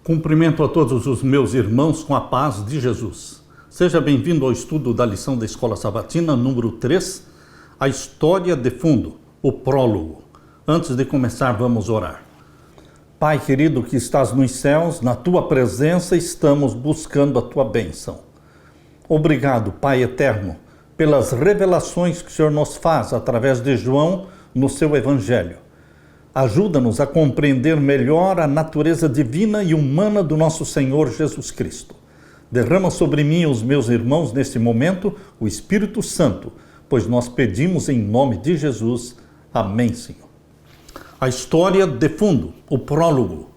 Cumprimento a todos os meus irmãos com a paz de Jesus. Seja bem-vindo ao estudo da lição da Escola Sabatina, número 3, a história de fundo, o prólogo. Antes de começar, vamos orar. Pai querido que estás nos céus, na tua presença estamos buscando a tua bênção. Obrigado, Pai eterno, pelas revelações que o Senhor nos faz através de João no seu Evangelho. Ajuda-nos a compreender melhor a natureza divina e humana do nosso Senhor Jesus Cristo. Derrama sobre mim e os meus irmãos neste momento o Espírito Santo, pois nós pedimos em nome de Jesus. Amém, Senhor. A história de fundo, o prólogo.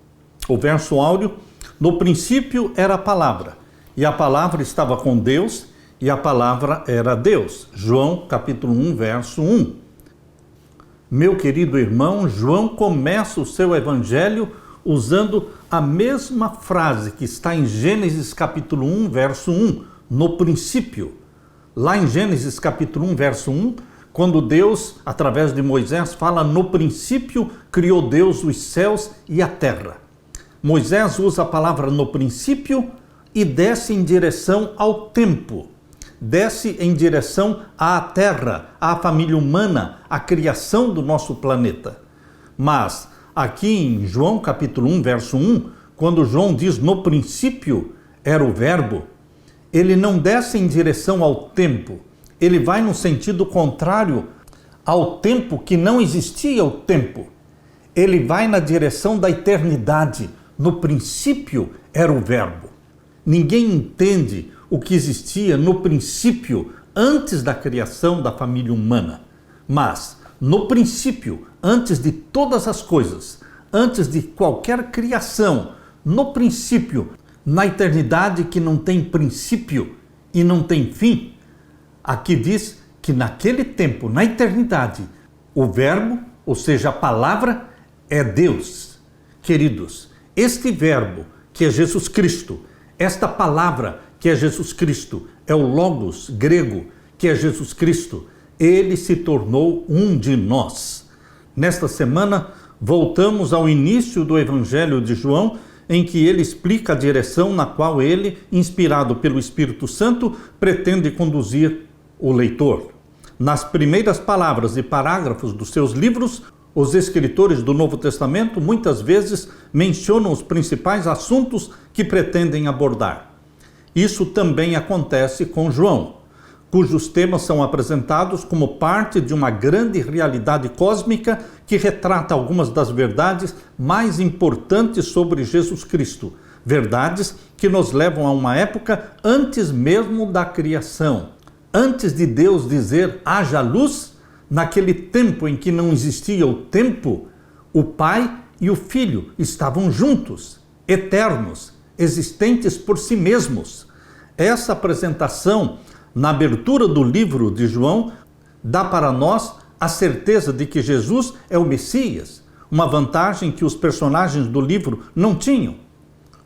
O verso áureo: no princípio era a palavra, e a palavra estava com Deus, e a palavra era Deus. João capítulo 1, verso 1. Meu querido irmão, João começa o seu evangelho usando a mesma frase que está em Gênesis capítulo 1, verso 1, no princípio. Lá em Gênesis capítulo 1, verso 1, quando Deus, através de Moisés, fala: no princípio criou Deus os céus e a terra. Moisés usa a palavra no princípio e desce em direção ao tempo. Desce em direção à terra, à família humana, à criação do nosso planeta. Mas aqui em João capítulo 1, verso 1, quando João diz no princípio era o verbo, ele não desce em direção ao tempo, ele vai no sentido contrário ao tempo que não existia o tempo. Ele vai na direção da eternidade. No princípio era o verbo. Ninguém entende o que existia no princípio, antes da criação da família humana. Mas, no princípio, antes de todas as coisas, antes de qualquer criação, no princípio, na eternidade que não tem princípio e não tem fim, aqui diz que naquele tempo, na eternidade, o verbo, ou seja, a palavra, é Deus. Queridos, este verbo, que é Jesus Cristo, esta palavra, que é Jesus Cristo, é o Logos grego, que é Jesus Cristo, ele se tornou um de nós. Nesta semana, voltamos ao início do Evangelho de João, em que ele explica a direção na qual ele, inspirado pelo Espírito Santo, pretende conduzir o leitor. Nas primeiras palavras e parágrafos dos seus livros, os escritores do Novo Testamento muitas vezes mencionam os principais assuntos que pretendem abordar. Isso também acontece com João, cujos temas são apresentados como parte de uma grande realidade cósmica que retrata algumas das verdades mais importantes sobre Jesus Cristo, verdades que nos levam a uma época antes mesmo da criação. Antes de Deus dizer haja luz, naquele tempo em que não existia o tempo, o Pai e o Filho estavam juntos, eternos, existentes por si mesmos. Essa apresentação, na abertura do livro de João, dá para nós a certeza de que Jesus é o Messias, uma vantagem que os personagens do livro não tinham.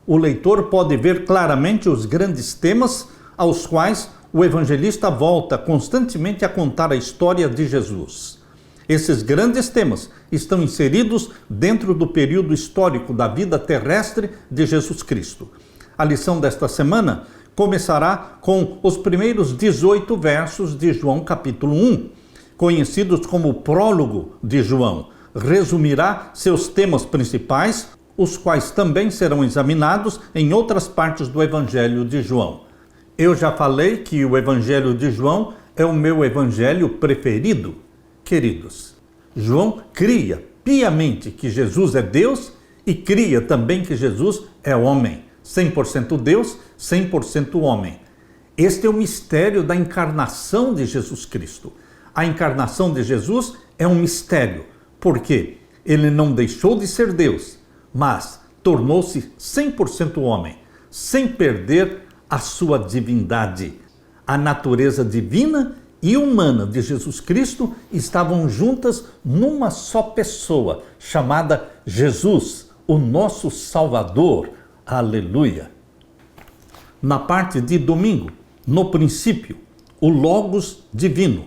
O leitor pode ver claramente os grandes temas aos quais o evangelista volta constantemente a contar a história de Jesus. Esses grandes temas estão inseridos dentro do período histórico da vida terrestre de Jesus Cristo. A lição desta semana começará com os primeiros 18 versos de João capítulo 1, conhecidos como o prólogo de João. Resumirá seus temas principais, os quais também serão examinados em outras partes do Evangelho de João. Eu já falei que o Evangelho de João é o meu evangelho preferido. Queridos, João cria piamente que Jesus é Deus e cria também que Jesus é homem. 100% Deus, 100% homem. Este é o mistério da encarnação de Jesus Cristo. A encarnação de Jesus é um mistério, porque ele não deixou de ser Deus, mas tornou-se 100% homem, sem perder a sua divindade. A natureza divina e humana de Jesus Cristo estavam juntas numa só pessoa, chamada Jesus, o nosso Salvador. Aleluia! Na parte de domingo, no princípio, o Logos divino.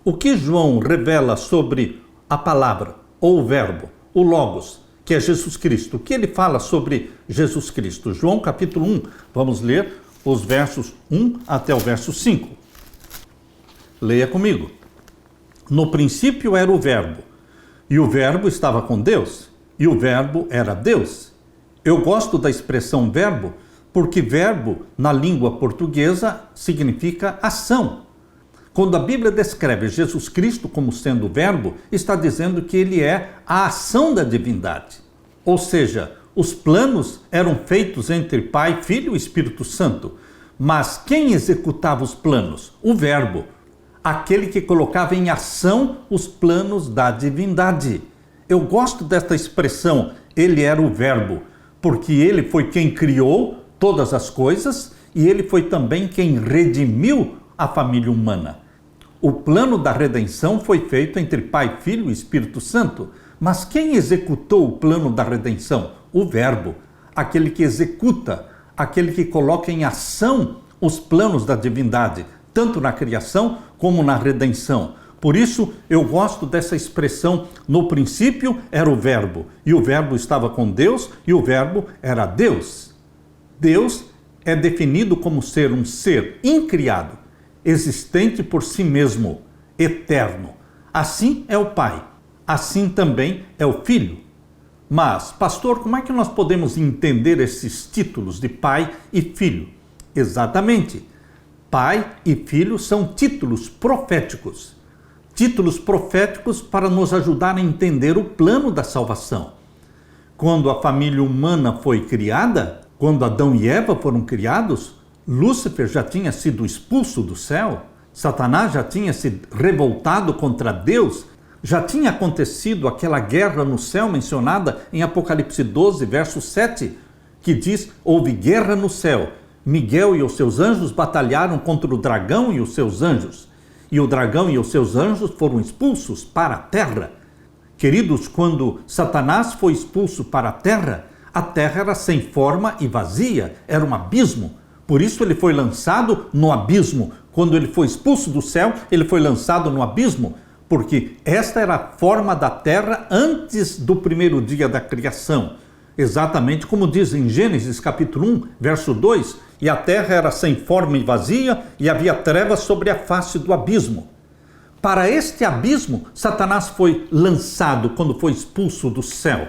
O que João revela sobre a palavra ou o verbo, o Logos, que é Jesus Cristo. O que ele fala sobre Jesus Cristo? João capítulo 1, vamos ler os versos 1 até o verso 5. Leia comigo. No princípio era o Verbo, e o Verbo estava com Deus, e o Verbo era Deus. Eu gosto da expressão verbo, porque verbo, na língua portuguesa, significa ação. Quando a Bíblia descreve Jesus Cristo como sendo verbo, está dizendo que ele é a ação da divindade. Ou seja, os planos eram feitos entre Pai, Filho e Espírito Santo. Mas quem executava os planos? O verbo. Aquele que colocava em ação os planos da divindade. Eu gosto desta expressão, ele era o verbo, porque ele foi quem criou todas as coisas e ele foi também quem redimiu a família humana. O plano da redenção foi feito entre Pai, Filho e Espírito Santo. Mas quem executou o plano da redenção? O Verbo, aquele que executa, aquele que coloca em ação os planos da divindade, tanto na criação como na redenção. Por isso, eu gosto dessa expressão, no princípio era o Verbo, e o Verbo estava com Deus, e o Verbo era Deus. Deus é definido como ser um ser incriado, existente por si mesmo, eterno. Assim é o Pai, assim também é o Filho. Mas, pastor, como é que nós podemos entender esses títulos de Pai e Filho? Exatamente. Pai e Filho são títulos proféticos. Títulos proféticos para nos ajudar a entender o plano da salvação. Quando a família humana foi criada, quando Adão e Eva foram criados, Lúcifer já tinha sido expulso do céu, Satanás já tinha se revoltado contra Deus, já tinha acontecido aquela guerra no céu mencionada em Apocalipse 12, verso 7, que diz, houve guerra no céu. Miguel e os seus anjos batalharam contra o dragão e os seus anjos. E o dragão e os seus anjos foram expulsos para a terra. Queridos, quando Satanás foi expulso para a terra era sem forma e vazia, era um abismo. Por isso ele foi lançado no abismo. Quando ele foi expulso do céu, ele foi lançado no abismo, porque esta era a forma da terra antes do primeiro dia da criação. Exatamente como diz em Gênesis capítulo 1, verso 2, e a terra era sem forma e vazia, e havia trevas sobre a face do abismo. Para este abismo, Satanás foi lançado quando foi expulso do céu,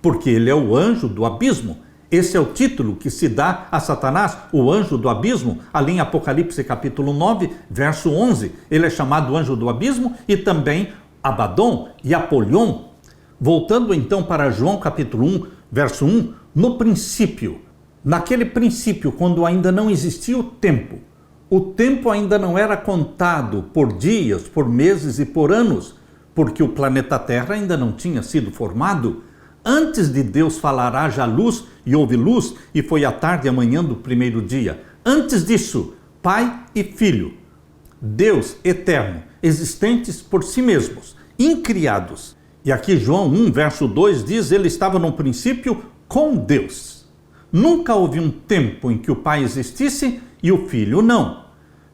porque ele é o anjo do abismo. Esse é o título que se dá a Satanás, o anjo do abismo, ali em Apocalipse capítulo 9, verso 11. Ele é chamado anjo do abismo e também Abaddon e Apolion. Voltando então para João capítulo 1, verso 1, no princípio, naquele princípio, quando ainda não existia o tempo ainda não era contado por dias, por meses e por anos, porque o planeta Terra ainda não tinha sido formado. Antes de Deus falar, haja luz, e houve luz, e foi a tarde e a manhã do primeiro dia. Antes disso, Pai e Filho, Deus eterno, existentes por si mesmos, incriados. E aqui João 1, verso 2 diz, ele estava no princípio com Deus. Nunca houve um tempo em que o Pai existisse e o Filho não.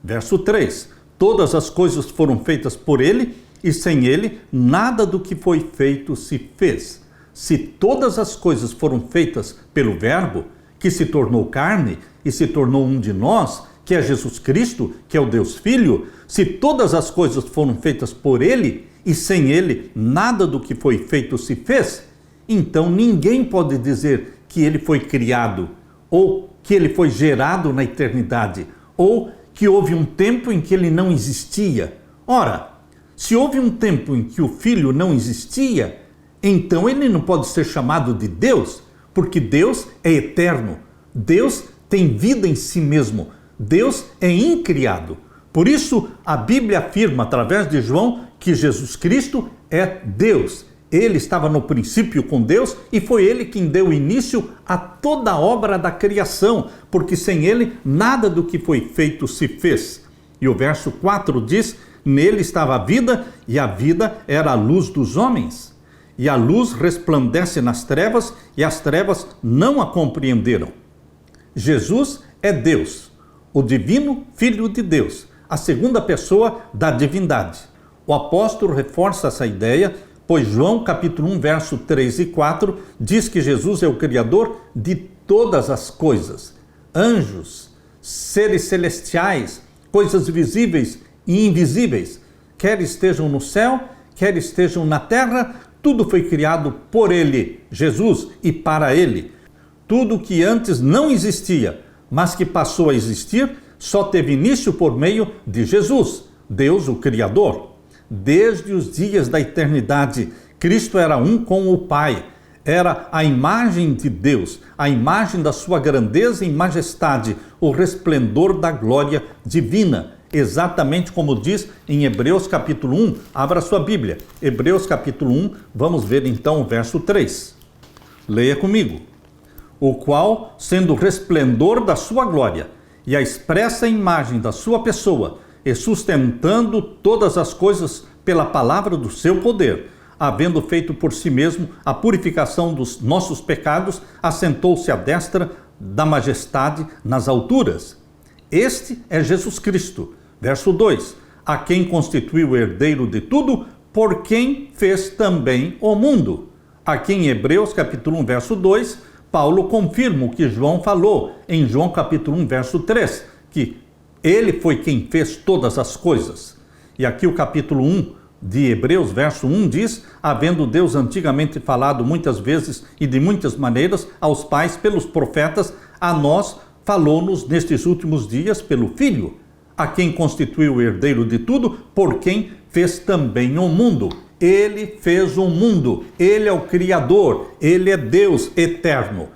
Verso 3, todas as coisas foram feitas por ele, e sem ele, nada do que foi feito se fez. Se todas as coisas foram feitas pelo Verbo, que se tornou carne e se tornou um de nós, que é Jesus Cristo, que é o Deus Filho, se todas as coisas foram feitas por ele, e sem ele nada do que foi feito se fez, então ninguém pode dizer que ele foi criado, ou que ele foi gerado na eternidade, ou que houve um tempo em que ele não existia. Ora, se houve um tempo em que o Filho não existia, então ele não pode ser chamado de Deus, porque Deus é eterno. Deus tem vida em si mesmo. Deus é incriado. Por isso, a Bíblia afirma, através de João, que Jesus Cristo é Deus. Ele estava no princípio com Deus e foi ele quem deu início a toda a obra da criação, porque sem ele nada do que foi feito se fez. E o verso 4 diz, nele estava a vida e a vida era a luz dos homens. E a luz resplandece nas trevas, e as trevas não a compreenderam. Jesus é Deus, o divino Filho de Deus, a segunda pessoa da divindade. O apóstolo reforça essa ideia Pois João capítulo 1, verso 3 e 4 diz que Jesus é o Criador de todas as coisas. Anjos, seres celestiais, coisas visíveis e invisíveis, quer estejam no céu, quer estejam na terra, tudo foi criado por Ele, Jesus, e para Ele. Tudo que antes não existia, mas que passou a existir, só teve início por meio de Jesus, Deus o Criador. Desde os dias da eternidade, Cristo era um com o Pai. Era a imagem de Deus, a imagem da sua grandeza e majestade, o resplendor da glória divina. Exatamente como diz em Hebreus capítulo 1. Abra sua Bíblia. Hebreus capítulo 1, vamos ver então o verso 3. Leia comigo. O qual, sendo o resplendor da sua glória e a expressa imagem da sua pessoa, e sustentando todas as coisas pela palavra do seu poder, havendo feito por si mesmo a purificação dos nossos pecados, assentou-se à destra da majestade nas alturas. Este é Jesus Cristo. Verso 2. A quem constituiu o herdeiro de tudo, por quem fez também o mundo. Aqui em Hebreus capítulo 1, verso 2, Paulo confirma o que João falou em João capítulo 1, verso 3, que ele foi quem fez todas as coisas. E aqui o capítulo 1 de Hebreus, verso 1 diz, havendo Deus antigamente falado muitas vezes e de muitas maneiras aos pais pelos profetas, a nós falou-nos nestes últimos dias pelo Filho, a quem constituiu o herdeiro de tudo, por quem fez também o mundo. Ele fez o mundo, Ele é o Criador, Ele é Deus eterno.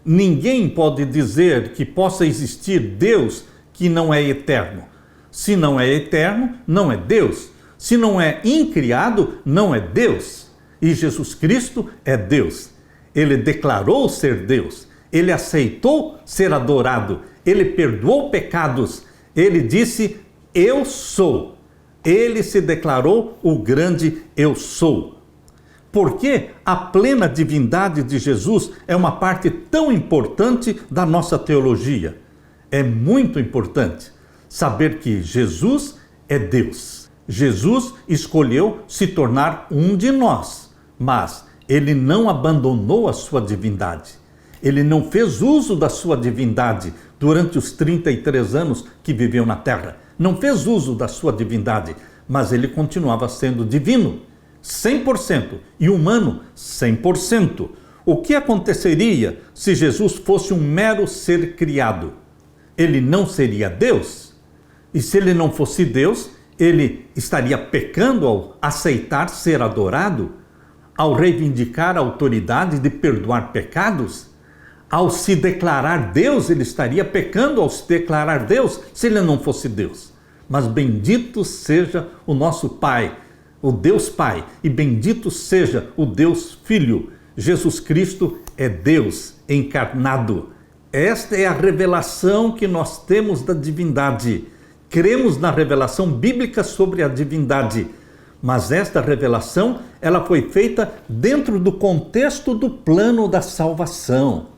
Ninguém pode dizer que possa existir Deus que não é eterno. Se não é eterno, não é Deus. Se não é incriado, não é Deus. E Jesus Cristo é Deus. Ele declarou ser Deus. Ele aceitou ser adorado. Ele perdoou pecados. Ele disse, eu sou. Ele se declarou o grande eu sou. Porque a plena divindade de Jesus é uma parte tão importante da nossa teologia. É muito importante saber que Jesus é Deus. Jesus escolheu se tornar um de nós, mas ele não abandonou a sua divindade. Ele não fez uso da sua divindade durante os 33 anos que viveu na terra. Não fez uso da sua divindade, mas ele continuava sendo divino, 100%, e humano, 100%. O que aconteceria se Jesus fosse um mero ser criado? Ele não seria Deus? E se ele não fosse Deus, ele estaria pecando ao aceitar ser adorado? Ao reivindicar a autoridade de perdoar pecados? Ao se declarar Deus, ele estaria pecando ao se declarar Deus, se ele não fosse Deus. Mas bendito seja o nosso Pai, o Deus Pai, e bendito seja o Deus Filho. Jesus Cristo é Deus encarnado. Esta é a revelação que nós temos da divindade. Cremos na revelação bíblica sobre a divindade, mas esta revelação ela foi feita dentro do contexto do plano da salvação.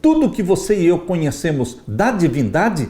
Tudo que você e eu conhecemos da divindade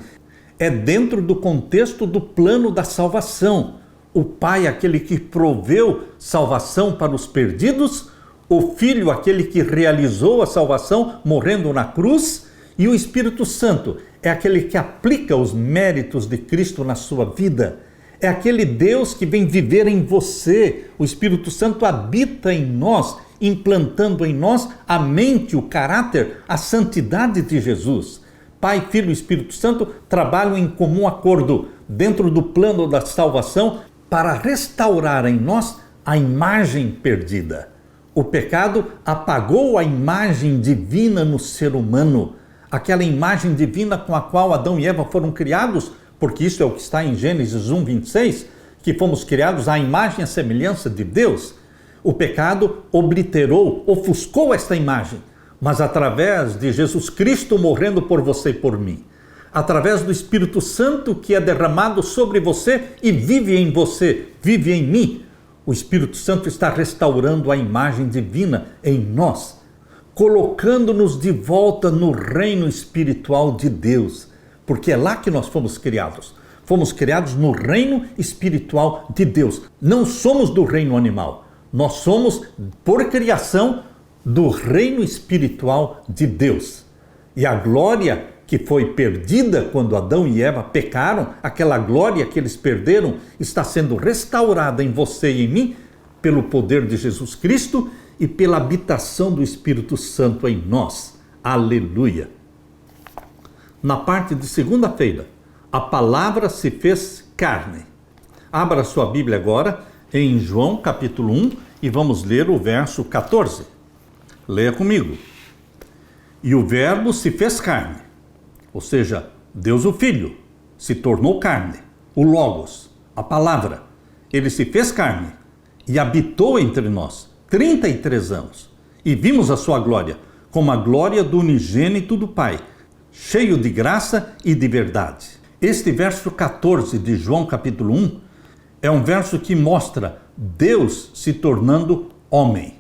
é dentro do contexto do plano da salvação. O Pai, aquele que proveu salvação para os perdidos, o Filho, aquele que realizou a salvação morrendo na cruz, e o Espírito Santo é aquele que aplica os méritos de Cristo na sua vida. É aquele Deus que vem viver em você. O Espírito Santo habita em nós, implantando em nós a mente, o caráter, a santidade de Jesus. Pai, Filho e Espírito Santo trabalham em comum acordo dentro do plano da salvação para restaurar em nós a imagem perdida. O pecado apagou a imagem divina no ser humano, aquela imagem divina com a qual Adão e Eva foram criados, porque isso é o que está em Gênesis 1, 26, que fomos criados à imagem e à semelhança de Deus. O pecado obliterou, ofuscou esta imagem, mas através de Jesus Cristo morrendo por você e por mim, através do Espírito Santo que é derramado sobre você e vive em você, vive em mim, o Espírito Santo está restaurando a imagem divina em nós, colocando-nos de volta no reino espiritual de Deus, porque é lá que nós fomos criados. Fomos criados no reino espiritual de Deus. Não somos do reino animal. Nós somos, por criação, do reino espiritual de Deus. E a glória que foi perdida quando Adão e Eva pecaram, aquela glória que eles perderam, está sendo restaurada em você e em mim pelo poder de Jesus Cristo e pela habitação do Espírito Santo em nós. Aleluia! Na parte de segunda-feira, a palavra se fez carne. Abra sua Bíblia agora em João capítulo 1 e vamos ler o verso 14. Leia comigo. E o verbo se fez carne, ou seja, Deus o Filho, se tornou carne, o Logos, a palavra. Ele se fez carne e habitou entre nós 33 anos. E vimos a sua glória, como a glória do unigênito do Pai, cheio de graça e de verdade. Este verso 14 de João capítulo 1 é um verso que mostra Deus se tornando homem.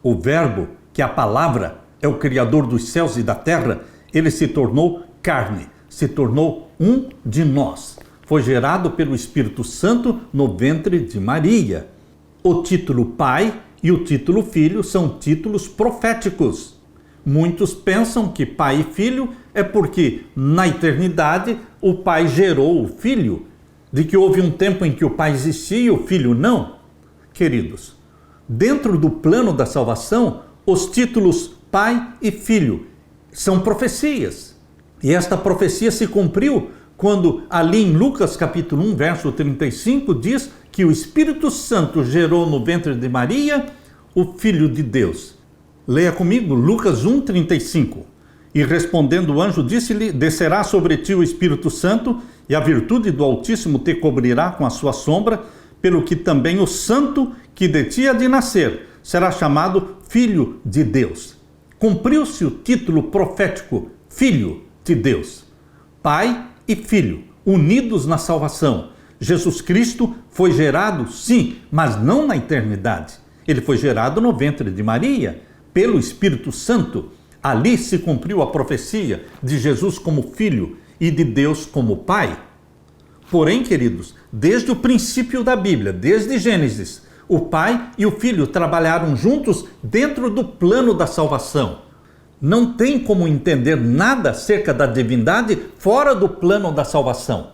O verbo, que é a palavra, é o Criador dos céus e da terra, ele se tornou carne, se tornou um de nós. Foi gerado pelo Espírito Santo no ventre de Maria. O título Pai e o título Filho são títulos proféticos. Muitos pensam que Pai e Filho é porque, na eternidade, o Pai gerou o Filho, de que houve um tempo em que o Pai existia e o Filho não. Queridos, dentro do plano da salvação, os títulos Pai e Filho são profecias. E esta profecia se cumpriu quando ali em Lucas capítulo 1, verso 35, diz que o Espírito Santo gerou no ventre de Maria o Filho de Deus. Leia comigo, Lucas 1, 35. E respondendo o anjo, disse-lhe: descerá sobre ti o Espírito Santo, e a virtude do Altíssimo te cobrirá com a sua sombra, pelo que também o santo que de ti há de nascer será chamado Filho de Deus. Cumpriu-se o título profético, Filho de Deus. Pai e Filho, unidos na salvação. Jesus Cristo foi gerado, sim, mas não na eternidade. Ele foi gerado no ventre de Maria, pelo Espírito Santo. Ali se cumpriu a profecia de Jesus como Filho e de Deus como Pai. Porém, queridos, desde o princípio da Bíblia, desde Gênesis, o Pai e o Filho trabalharam juntos dentro do plano da salvação. Não tem como entender nada acerca da divindade fora do plano da salvação.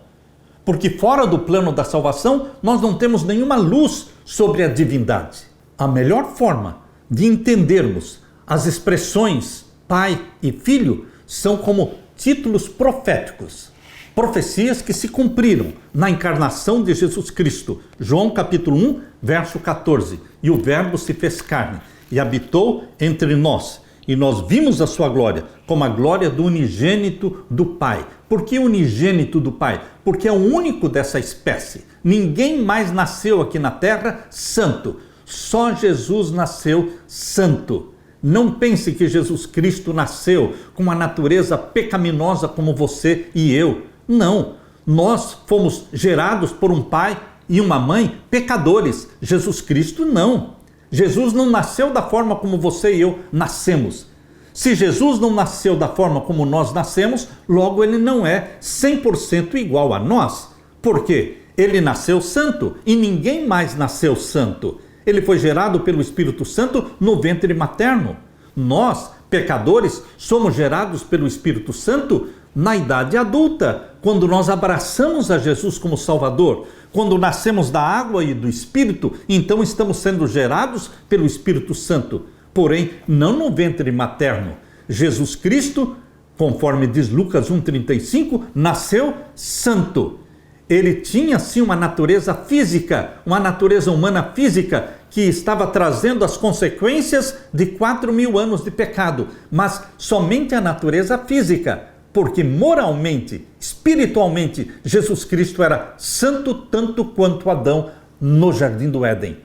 Porque fora do plano da salvação, nós não temos nenhuma luz sobre a divindade. A melhor forma de entendermos as expressões Pai e Filho são como títulos proféticos. Profecias que se cumpriram na encarnação de Jesus Cristo. João capítulo 1, verso 14. E o verbo se fez carne e habitou entre nós. E nós vimos a sua glória, como a glória do unigênito do Pai. Por que unigênito do Pai? Porque é o único dessa espécie. Ninguém mais nasceu aqui na terra santo. Só Jesus nasceu santo. Não pense que Jesus Cristo nasceu com uma natureza pecaminosa como você e eu. Não, nós fomos gerados por um pai e uma mãe pecadores. Jesus Cristo não. Jesus não nasceu da forma como você e eu nascemos. Se Jesus não nasceu da forma como nós nascemos, logo ele não é 100% igual a nós. Por quê? Ele nasceu santo e ninguém mais nasceu santo. Ele foi gerado pelo Espírito Santo no ventre materno. Nós, pecadores, somos gerados pelo Espírito Santo na idade adulta, quando nós abraçamos a Jesus como Salvador. Quando nascemos da água e do Espírito, então estamos sendo gerados pelo Espírito Santo. Porém, não no ventre materno. Jesus Cristo, conforme diz Lucas 1,35, nasceu santo. Ele tinha sim uma natureza física, uma natureza humana física, que estava trazendo as consequências de 4.000 anos de pecado, mas somente a natureza física, porque moralmente, espiritualmente, Jesus Cristo era santo tanto quanto Adão no Jardim do Éden.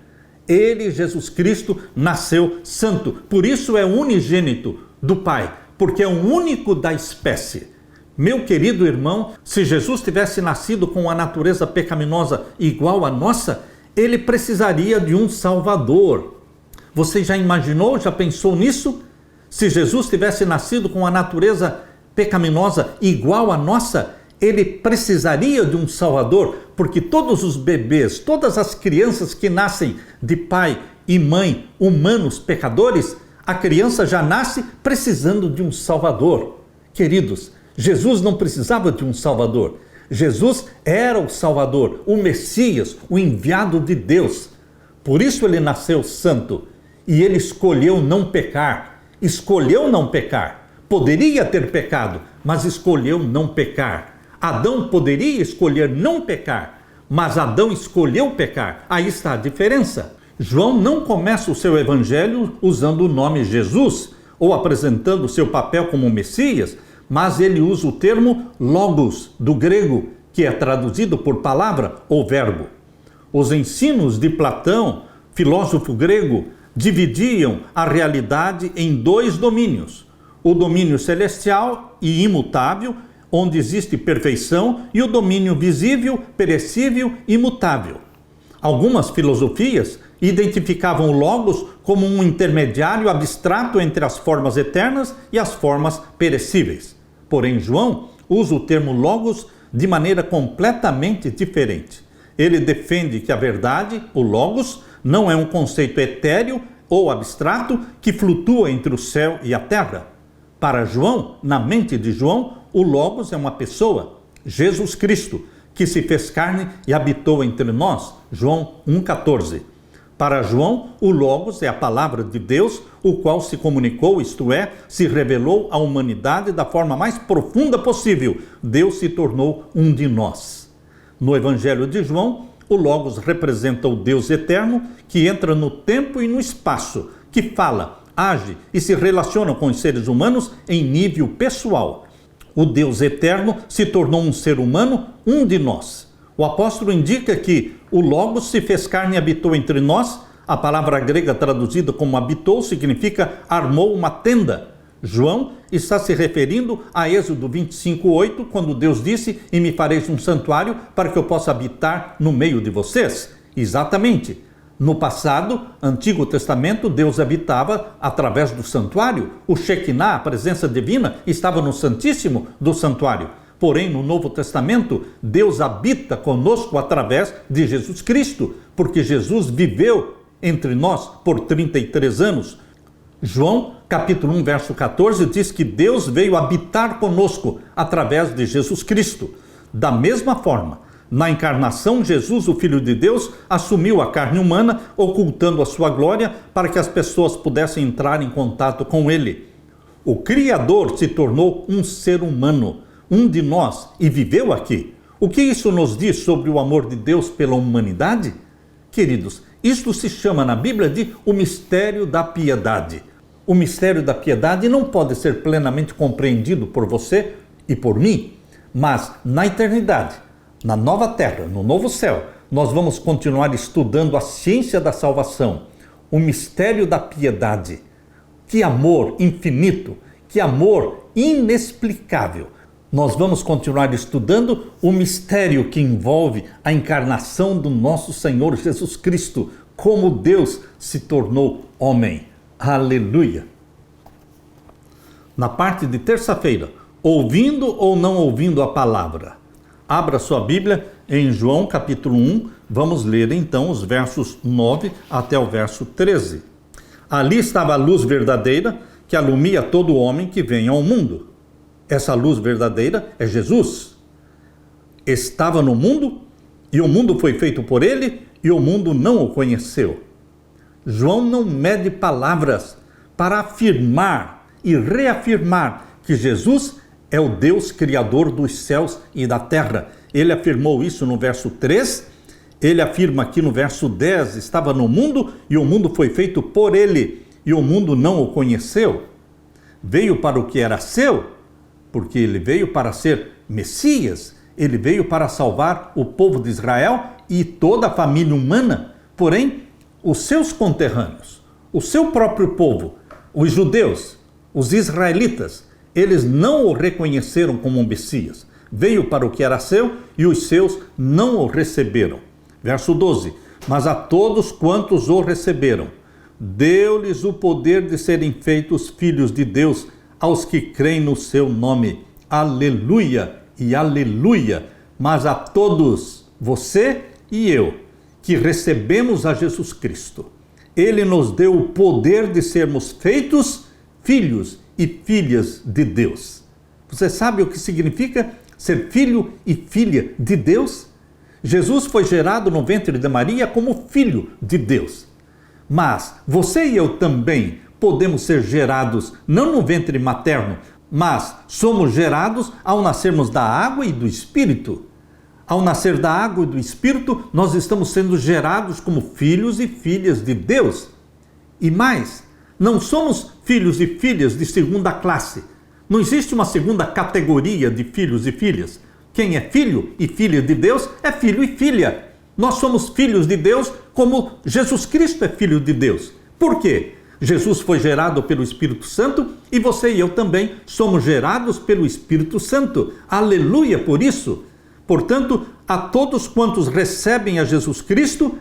Ele, Jesus Cristo, nasceu santo, por isso é unigênito do Pai, porque é o único da espécie. Meu querido irmão, se Jesus tivesse nascido com uma natureza pecaminosa igual à nossa, ele precisaria de um Salvador. Você já imaginou, já pensou nisso? Se Jesus tivesse nascido com uma natureza pecaminosa igual à nossa, ele precisaria de um Salvador, porque todos os bebês, todas as crianças que nascem de pai e mãe humanos pecadores, a criança já nasce precisando de um Salvador. Queridos, Jesus não precisava de um Salvador. Jesus era o Salvador, o Messias, o enviado de Deus. Por isso ele nasceu santo e ele escolheu não pecar. Escolheu não pecar. Poderia ter pecado, mas escolheu não pecar. Adão poderia escolher não pecar, mas Adão escolheu pecar. Aí está a diferença. João não começa o seu evangelho usando o nome Jesus ou apresentando o seu papel como Messias, mas ele usa o termo logos, do grego, que é traduzido por palavra ou verbo. Os ensinos de Platão, filósofo grego, dividiam a realidade em dois domínios: o domínio celestial e imutável, onde existe perfeição, e o domínio visível, perecível e imutável. Algumas filosofias identificavam o Logos como um intermediário abstrato entre as formas eternas e as formas perecíveis. Porém, João usa o termo Logos de maneira completamente diferente. Ele defende que a verdade, o Logos, não é um conceito etéreo ou abstrato que flutua entre o céu e a terra. Para João, na mente de João, o Logos é uma pessoa, Jesus Cristo, que se fez carne e habitou entre nós. João 1,14. Para João, o Logos é a palavra de Deus, o qual se comunicou, isto é, se revelou à humanidade da forma mais profunda possível. Deus se tornou um de nós. No Evangelho de João, o Logos representa o Deus eterno que entra no tempo e no espaço, que fala, age e se relaciona com os seres humanos em nível pessoal. O Deus eterno se tornou um ser humano, um de nós. O apóstolo indica que o Logos se fez carne e habitou entre nós. A palavra grega traduzida como habitou significa armou uma tenda. João está se referindo a Êxodo 25:8, quando Deus disse: "E me fareis um santuário para que eu possa habitar no meio de vocês." Exatamente. No passado, Antigo Testamento, Deus habitava através do santuário. O Shekinah, a presença divina, estava no Santíssimo do santuário. Porém, no Novo Testamento, Deus habita conosco através de Jesus Cristo, porque Jesus viveu entre nós por 33 anos. João, capítulo 1, verso 14, diz que Deus veio habitar conosco através de Jesus Cristo. Da mesma forma, na encarnação, Jesus, o Filho de Deus, assumiu a carne humana, ocultando a sua glória para que as pessoas pudessem entrar em contato com ele. O Criador se tornou um ser humano, um de nós, e viveu aqui. O que isso nos diz sobre o amor de Deus pela humanidade? Queridos, isto se chama na Bíblia de o mistério da piedade. O mistério da piedade não pode ser plenamente compreendido por você e por mim, mas na eternidade, na nova terra, no novo céu, nós vamos continuar estudando a ciência da salvação, o mistério da piedade. Que amor infinito, que amor inexplicável. Nós vamos continuar estudando o mistério que envolve a encarnação do nosso Senhor Jesus Cristo, como Deus se tornou homem. Aleluia! Na parte de terça-feira, ouvindo ou não ouvindo a palavra? Abra sua Bíblia em João capítulo 1, vamos ler então os versos 9 até o verso 13. Ali estava a luz verdadeira que alumia todo homem que vem ao mundo. Essa luz verdadeira é Jesus. Estava no mundo e o mundo foi feito por ele e o mundo não o conheceu. João não mede palavras para afirmar e reafirmar que Jesus é o Deus criador dos céus e da terra. Ele afirmou isso no verso 3, ele afirma aqui no verso 10, estava no mundo e o mundo foi feito por ele e o mundo não o conheceu. Veio para o que era seu, porque ele veio para ser Messias, ele veio para salvar o povo de Israel e toda a família humana. Porém, os seus conterrâneos, o seu próprio povo, os judeus, os israelitas, eles não o reconheceram como um Messias. Veio para o que era seu e os seus não o receberam. Verso 12. Mas a todos quantos o receberam, deu-lhes o poder de serem feitos filhos de Deus, aos que creem no seu nome. Aleluia e aleluia. Mas a todos, você e eu, que recebemos a Jesus Cristo, Ele nos deu o poder de sermos feitos filhos e filhas de Deus. Você sabe o que significa ser filho e filha de Deus? Jesus foi gerado no ventre de Maria como filho de Deus. Mas você e eu também podemos ser gerados não no ventre materno, mas somos gerados ao nascermos da água e do Espírito. Ao nascer da água e do Espírito, nós estamos sendo gerados como filhos e filhas de Deus. E mais, não somos filhos e filhas de segunda classe. Não existe uma segunda categoria de filhos e filhas. Quem é filho e filha de Deus é filho e filha. Nós somos filhos de Deus como Jesus Cristo é filho de Deus. Por quê? Jesus foi gerado pelo Espírito Santo e você e eu também somos gerados pelo Espírito Santo. Aleluia por isso! Portanto, a todos quantos recebem a Jesus Cristo,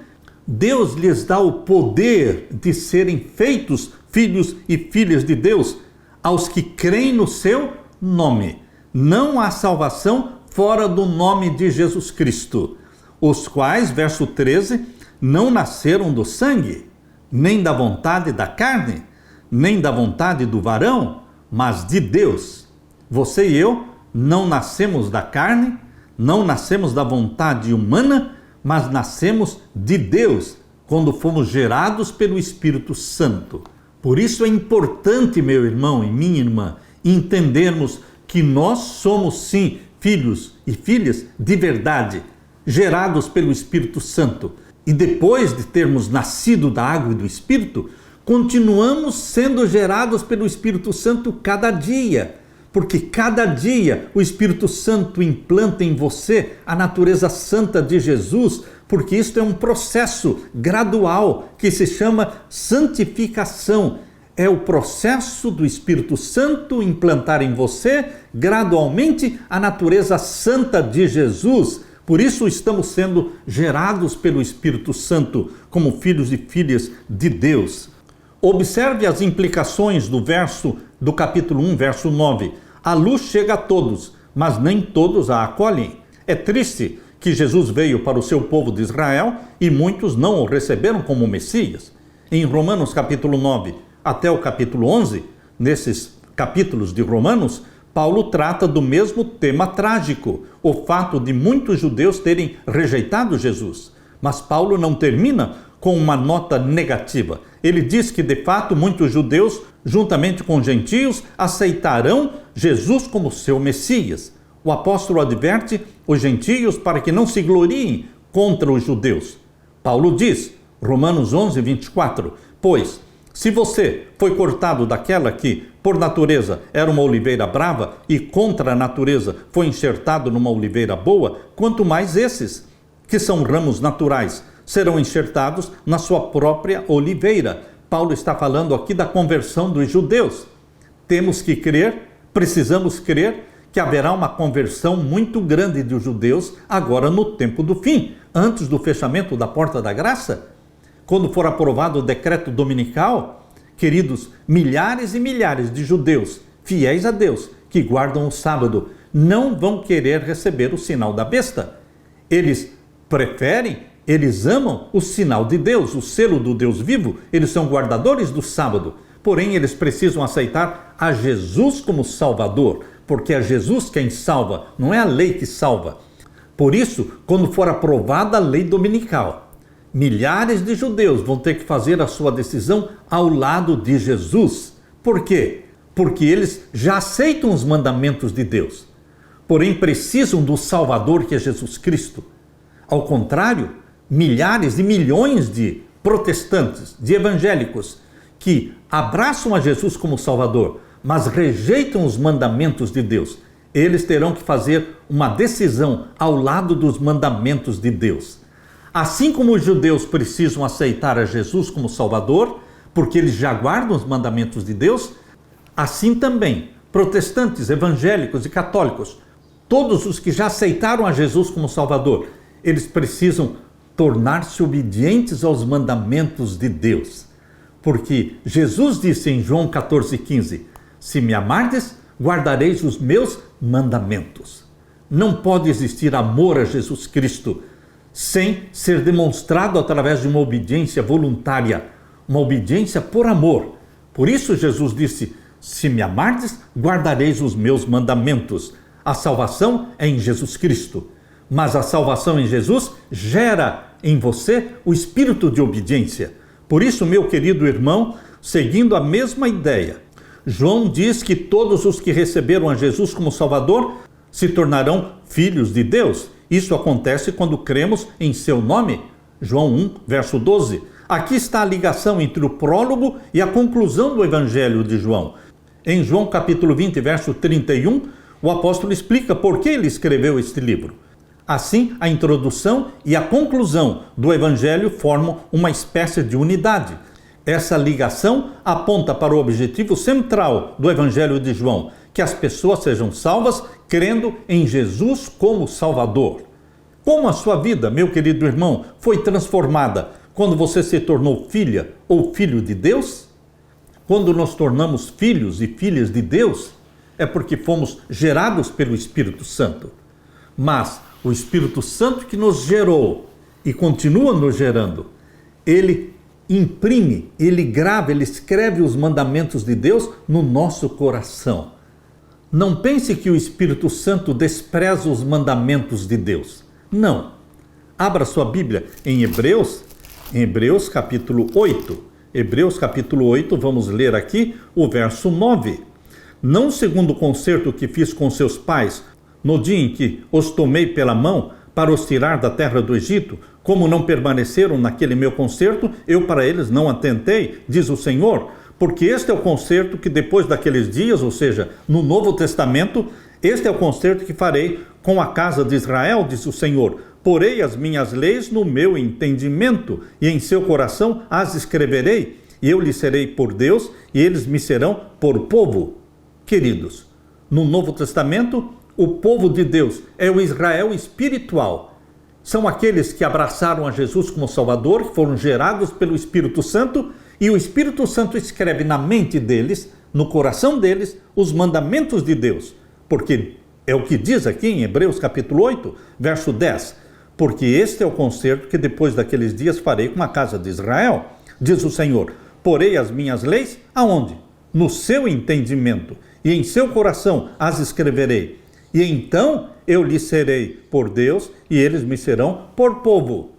Deus lhes dá o poder de serem feitos filhos e filhas de Deus, aos que creem no seu nome. Não há salvação fora do nome de Jesus Cristo, os quais, verso 13, não nasceram do sangue, nem da vontade da carne, nem da vontade do varão, mas de Deus. Você e eu não nascemos da carne, não nascemos da vontade humana, mas nascemos de Deus, quando fomos gerados pelo Espírito Santo. Por isso é importante, meu irmão e minha irmã, entendermos que nós somos sim filhos e filhas de verdade, gerados pelo Espírito Santo. E depois de termos nascido da água e do Espírito, continuamos sendo gerados pelo Espírito Santo cada dia. Porque cada dia o Espírito Santo implanta em você a natureza santa de Jesus, porque isto é um processo gradual que se chama santificação. É o processo do Espírito Santo implantar em você gradualmente a natureza santa de Jesus. Por isso estamos sendo gerados pelo Espírito Santo como filhos e filhas de Deus. Observe as implicações do capítulo 1, verso 9. A luz chega a todos, mas nem todos a acolhem. É triste que Jesus veio para o seu povo de Israel e muitos não o receberam como Messias. Em Romanos capítulo 9 até o capítulo 11, nesses capítulos de Romanos, Paulo trata do mesmo tema trágico, o fato de muitos judeus terem rejeitado Jesus. Mas Paulo não termina com uma nota negativa. Ele diz que, de fato, muitos judeus, juntamente com gentios, aceitarão Jesus como seu Messias. O apóstolo adverte os gentios para que não se gloriem contra os judeus. Paulo diz, Romanos 11, 24, pois, se você foi cortado daquela que, por natureza, era uma oliveira brava e contra a natureza foi enxertado numa oliveira boa, quanto mais esses, que são ramos naturais, serão enxertados na sua própria oliveira. Paulo está falando aqui da conversão dos judeus. Temos que crer, precisamos crer que haverá uma conversão muito grande dos judeus agora no tempo do fim, antes do fechamento da porta da graça. Quando for aprovado o decreto dominical, queridos, milhares e milhares de judeus fiéis a Deus, que guardam o sábado, não vão querer receber o sinal da besta. Eles preferem, eles amam o sinal de Deus, o selo do Deus vivo, eles são guardadores do sábado. Porém, eles precisam aceitar a Jesus como Salvador, porque é Jesus quem salva, não é a lei que salva. Por isso, quando for aprovada a lei dominical, milhares de judeus vão ter que fazer a sua decisão ao lado de Jesus. Por quê? Porque eles já aceitam os mandamentos de Deus, porém precisam do Salvador que é Jesus Cristo. Ao contrário, milhares e milhões de protestantes, de evangélicos, que abraçam a Jesus como Salvador, mas rejeitam os mandamentos de Deus, eles terão que fazer uma decisão ao lado dos mandamentos de Deus. Assim como os judeus precisam aceitar a Jesus como Salvador, porque eles já guardam os mandamentos de Deus, assim também protestantes, evangélicos e católicos, todos os que já aceitaram a Jesus como Salvador, eles precisam tornar-se obedientes aos mandamentos de Deus. Porque Jesus disse em João 14,15, se me amardes, guardareis os meus mandamentos. Não pode existir amor a Jesus Cristo sem ser demonstrado através de uma obediência voluntária, uma obediência por amor. Por isso Jesus disse: se me amardes, guardareis os meus mandamentos. A salvação é em Jesus Cristo, mas a salvação em Jesus gera em você o espírito de obediência. Por isso, meu querido irmão, seguindo a mesma ideia, João diz que todos os que receberam a Jesus como Salvador se tornarão filhos de Deus. Isso acontece quando cremos em seu nome. João 1, verso 12. Aqui está a ligação entre o prólogo e a conclusão do Evangelho de João. Em João capítulo 20, verso 31, o apóstolo explica por que ele escreveu este livro. Assim, a introdução e a conclusão do Evangelho formam uma espécie de unidade. Essa ligação aponta para o objetivo central do Evangelho de João, que as pessoas sejam salvas crendo em Jesus como Salvador. Como a sua vida, meu querido irmão, foi transformada quando você se tornou filha ou filho de Deus? Quando nos tornamos filhos e filhas de Deus, é porque fomos gerados pelo Espírito Santo. Mas o Espírito Santo que nos gerou e continua nos gerando, ele imprime, ele grava, ele escreve os mandamentos de Deus no nosso coração. Não pense que o Espírito Santo despreza os mandamentos de Deus. Não. Abra sua Bíblia em Hebreus capítulo 8. Hebreus capítulo 8, vamos ler aqui o verso 9. Não segundo o concerto que fiz com seus pais, no dia em que os tomei pela mão para os tirar da terra do Egito, como não permaneceram naquele meu concerto, eu para eles não atentei, diz o Senhor, porque este é o concerto que depois daqueles dias, ou seja, no Novo Testamento, este é o concerto que farei com a casa de Israel, diz o Senhor. Porei as minhas leis no meu entendimento, e em seu coração as escreverei, e eu lhes serei por Deus, e eles me serão por povo. Queridos, no Novo Testamento, o povo de Deus é o Israel espiritual. São aqueles que abraçaram a Jesus como Salvador, que foram gerados pelo Espírito Santo, e o Espírito Santo escreve na mente deles, no coração deles, os mandamentos de Deus. Porque é o que diz aqui em Hebreus capítulo 8, verso 10. Porque este é o concerto que depois daqueles dias farei com a casa de Israel, diz o Senhor. Porei as minhas leis aonde? No seu entendimento, e em seu coração as escreverei. E então eu lhes serei por Deus, e eles me serão por povo.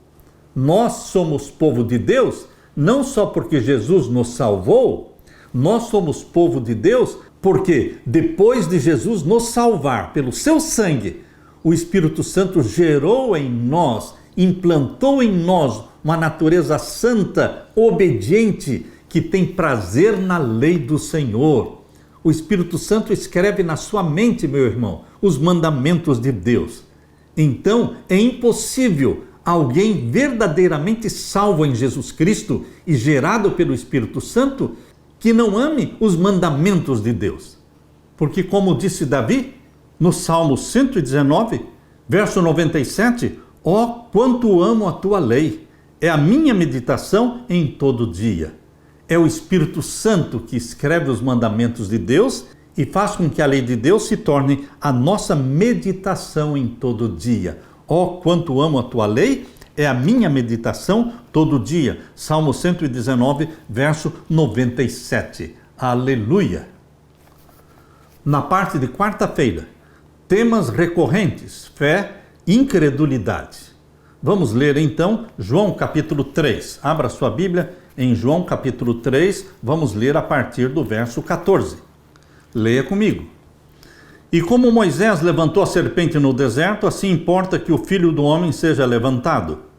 Nós somos povo de Deus, não só porque Jesus nos salvou, nós somos povo de Deus porque depois de Jesus nos salvar pelo seu sangue, o Espírito Santo gerou em nós, implantou em nós uma natureza santa, obediente, que tem prazer na lei do Senhor. O Espírito Santo escreve na sua mente, meu irmão, os mandamentos de Deus. Então, é impossível alguém verdadeiramente salvo em Jesus Cristo e gerado pelo Espírito Santo que não ame os mandamentos de Deus. Porque, como disse Davi, no Salmo 119, verso 97, ó, quanto amo a tua lei, é a minha meditação em todo dia. É o Espírito Santo que escreve os mandamentos de Deus e faz com que a lei de Deus se torne a nossa meditação em todo dia. Ó, quanto amo a tua lei, é a minha meditação todo dia. Salmo 119, verso 97. Aleluia! Na parte de quarta-feira, temas recorrentes, fé, incredulidade. Vamos ler então João capítulo 3. Abra sua Bíblia em João capítulo 3, vamos ler a partir do verso 14. Leia comigo. E como Moisés levantou a serpente no deserto, assim importa que o Filho do Homem seja levantado.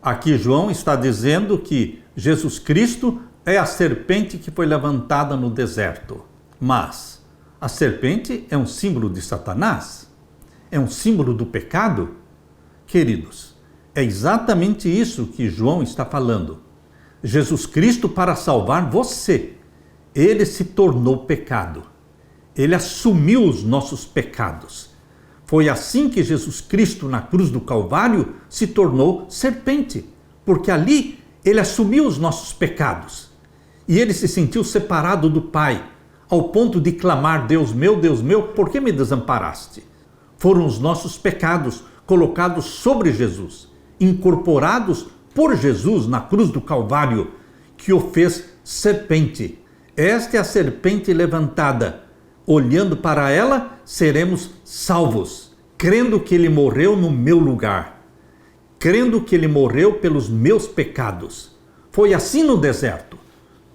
Aqui João está dizendo que Jesus Cristo é a serpente que foi levantada no deserto. Mas a serpente é um símbolo de Satanás? É um símbolo do pecado? Queridos, é exatamente isso que João está falando. Jesus Cristo, para salvar você, ele se tornou pecado. Ele assumiu os nossos pecados. Foi assim que Jesus Cristo, na cruz do Calvário, se tornou serpente, porque ali ele assumiu os nossos pecados. E ele se sentiu separado do Pai, ao ponto de clamar, Deus meu, por que me desamparaste? Foram os nossos pecados colocados sobre Jesus, incorporados por Jesus na cruz do Calvário, que o fez serpente. Esta é a serpente levantada. Olhando para ela, seremos salvos, crendo que ele morreu no meu lugar, crendo que ele morreu pelos meus pecados. Foi assim no deserto.